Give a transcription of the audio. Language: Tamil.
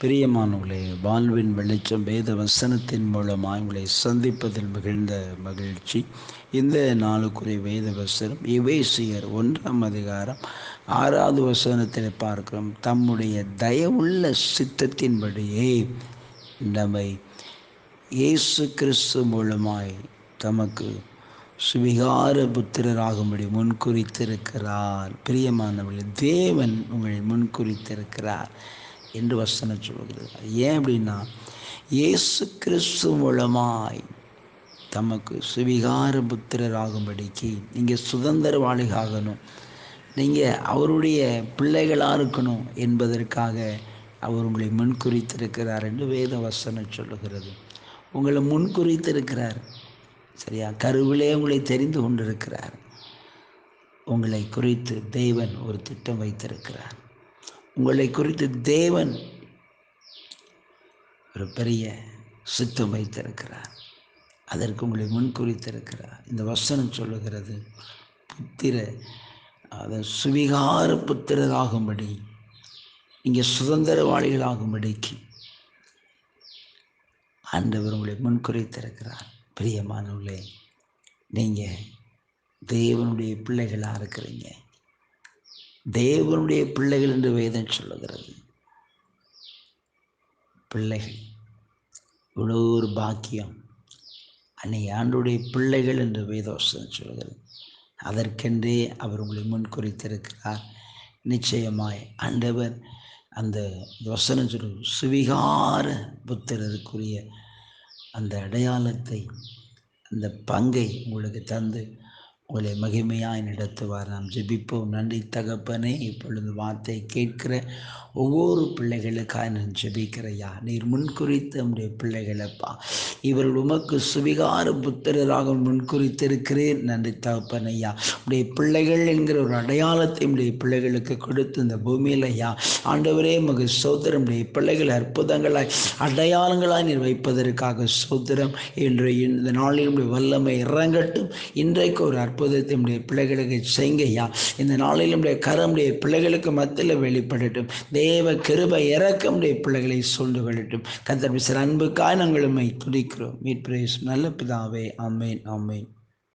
பிரியமானவர்களே, வாழ்வின் வெளிச்சம் வேத வசனத்தின் மூலமாக உங்களை சந்திப்பதில் மிகுந்த மகிழ்ச்சி. இந்த நாளுக்குரிய வேத வசனம் எபேசியர் 1 பார்க்கிறோம். தம்முடைய தயவுள்ள சித்தத்தின்படியே நம்மை இயேசு கிறிஸ்து மூலமாய் தமக்கு சுவிகார புத்திரராகும்படி முன்குறித்திருக்கிறார். பிரியமானவர்களே, தேவன் உங்களை முன்குறித்திருக்கிறார் என்று வசனம் சொல்கிறது. ஏன் அப்படின்னா, இயேசு கிறிஸ்து மூலமாய் தமக்கு சுவிகார புத்திரராகும்படிக்கு நீங்கள் சுதந்திரவாளிகாகணும், நீங்கள் அவருடைய பிள்ளைகளாக இருக்கணும் என்பதற்காக அவர் உங்களை முன்குறித்திருக்கிறார் என்று வேத வசனம் சொல்லுகிறது. உங்களை முன்குறித்திருக்கிறார், சரியா? கருவிலே உங்களை தெரிந்து கொண்டிருக்கிறார். உங்களை குறித்து தேவன் ஒரு திட்டம் வைத்திருக்கிறார். உங்களை குறித்து தேவன் ஒரு பெரிய சித்தம் வைத்திருக்கிறார். அதற்கு உங்களை முன்குறித்திருக்கிறார். இந்த வசனம் சொல்லுகிறது, சுவிகார புத்திரராகும்படி, இங்கே சுதந்திரவாளிகளாகும்படிக்கு ஆண்டவர் உங்களை முன்குறித்திருக்கிறார். பிரியமானவர்களே, நீங்கள் தேவனுடைய பிள்ளைகளாக இருக்கிறீங்க. தேவனுடைய பிள்ளைகள் என்று வேதம் சொல்லுகிறது. பிள்ளைகள் இவ்வளோ ஒரு பாக்கியம். அன்னைக்கு ஆண்டுடைய பிள்ளைகள் என்று வேதவசனம் சொல்கிறது. அதற்கென்றே அவர் உங்களை முன்குறித்திருக்கிறார். நிச்சயமாய் ஆண்டவர் அந்த வசனம் சொல்லும் சுவிகார புத்திரருக்குரிய அந்த அடையாளத்தை, அந்த பங்கை உங்களுக்கு தந்து உங்களை மகிமையாய் நடத்துவார். நாம் ஜெபிப்போம். நன்றி தகப்பனே, இப்பொழுது வார்த்தை கேட்கிற ஒவ்வொரு பிள்ளைகளுக்காக நான் ஜெபிக்கிறையா. நீர் முன்குறித்த நம்முடைய பிள்ளைகளப்பா, இவர்கள் உமக்கு சுவிகார புத்திரராக முன்குறித்திருக்கிறேன். நன்றி தகப்பனையா. உடைய பிள்ளைகள் என்கிற ஒரு அடையாளத்தை உடைய பிள்ளைகளுக்கு கொடுத்து இந்த பூமியில் ஐயா ஆண்டவரே மகு சோதரம் உடைய பிள்ளைகள் அற்புதங்களாய் அடையாளங்களாய் நீர் வைப்பதற்காக சோதரம். என்று இந்த நாளில் உடைய வல்லமை இறங்கட்டும். இன்றைக்கு ஒரு அற்புதத்தை உடைய பிள்ளைகளுக்கு செய்கையா. இந்த நாளில் உடைய கரமுடைய பிள்ளைகளுக்கு மத்தியில் வெளிப்படட்டும். தேவ கிருபை இறக்கம் உடைய பிள்ளைகளை சூழ்ந்து கொள்ளட்டும். கர்த்தர் அன்புக்காய் நாங்கள் உம்மை துதிக்கிறோம். மீட்பு நல்ல பிதாவே. ஆமென், ஆமென்.